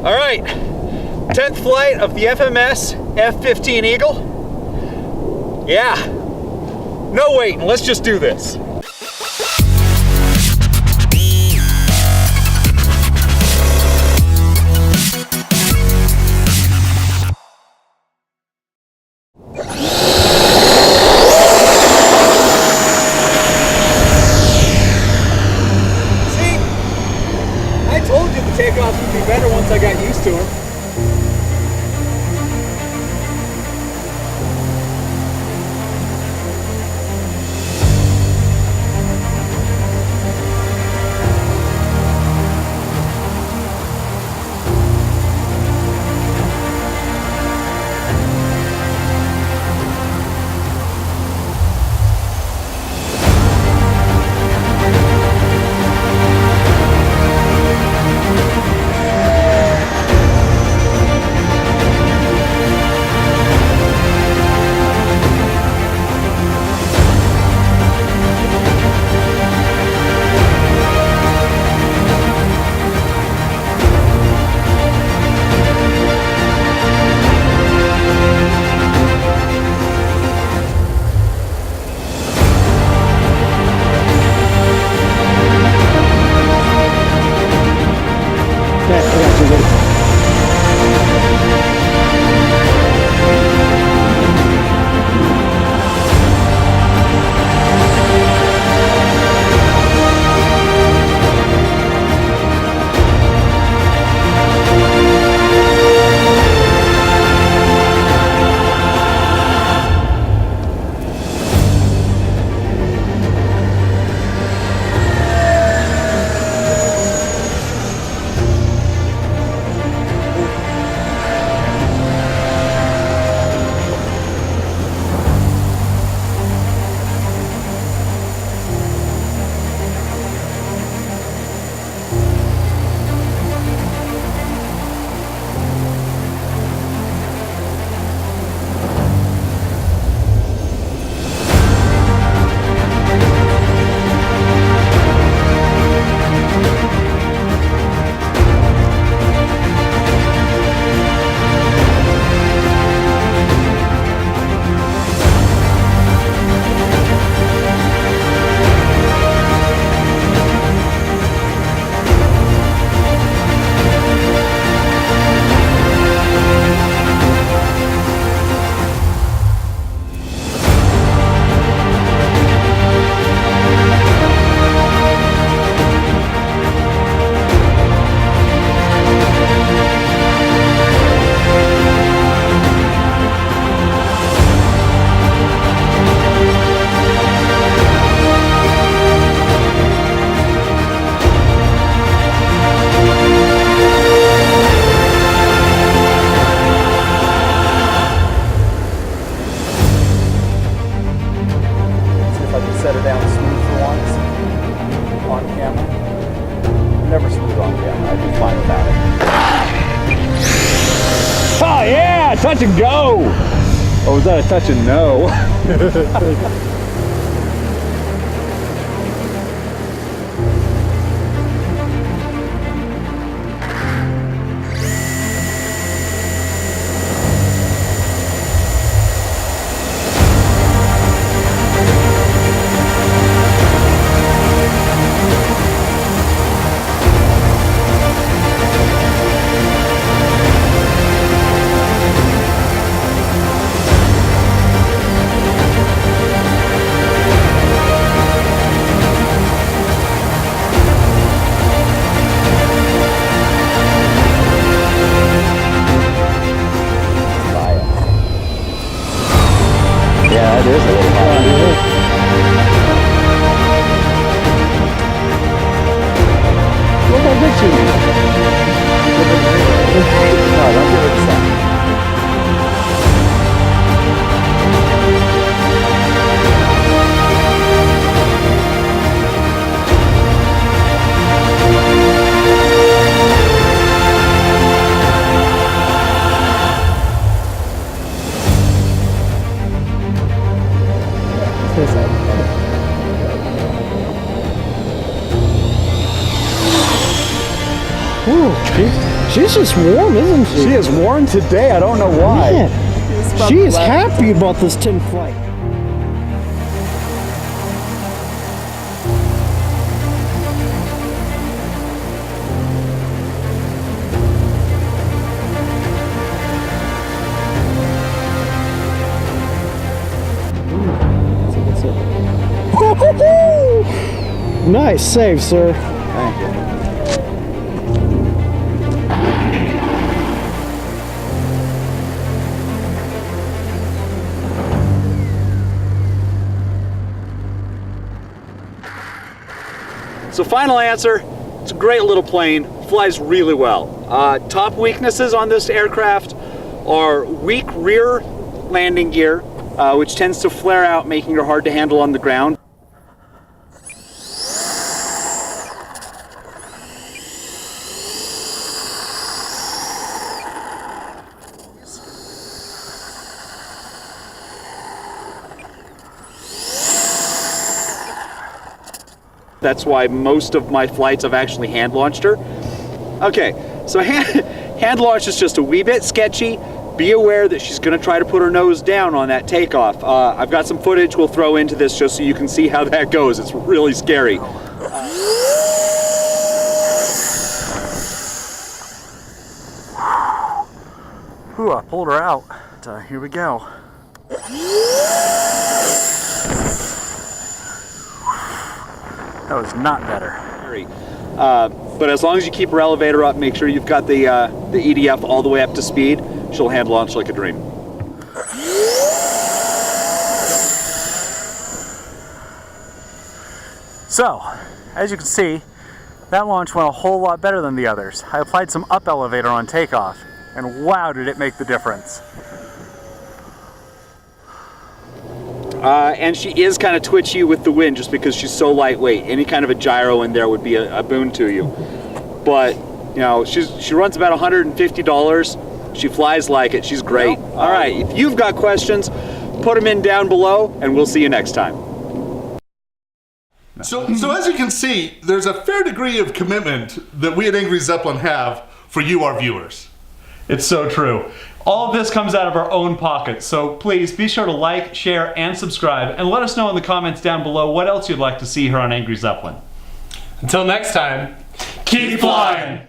All right, 10th flight of the FMS F-15 Eagle. Yeah, no waiting, let's just do this. Takeoffs would be better once I got used to them. Set her down smooth for once on camera. Never smooth on camera, I'd be fine without it. Oh yeah, touch and go! Oh, was that a touch and no? Yeah, it is a little hot. Look how big she is. No, don't give it a second. Woo, She's just warm, isn't she? She is warm today. I don't know why. Man, she is happy about this tin flight. Nice save, sir. Thank you. So final answer, it's a great little plane, flies really well. Top weaknesses on this aircraft are weak rear landing gear, which tends to flare out, making her hard to handle on the ground. That's why most of my flights I've actually hand launched her. Okay, so hand launch is just a wee bit sketchy. Be aware that she's gonna try to put her nose down on that takeoff. I've got some footage we'll throw into this just so you can see how that goes. It's really scary. Whew, I pulled her out. Here we go. That was not better. But as long as you keep her elevator up, make sure you've got the EDF all the way up to speed, she'll hand launch like a dream. So, as you can see, that launch went a whole lot better than the others. I applied some up elevator on takeoff, and wow, did it make the difference. And she is kind of twitchy with the wind just because she's so lightweight. Any kind of a gyro in there would be a boon to you. But, you know, she runs about $150. She flies like it. She's great. All right, if you've got questions, put them in down below, and we'll see you next time. So as you can see, there's a fair degree of commitment that we at Angry Zeppelin have for you, our viewers. It's so true. All of this comes out of our own pockets, so please be sure to like, share, and subscribe, and let us know in the comments down below what else you'd like to see here on Angry Zeppelin. Until next time, keep flying!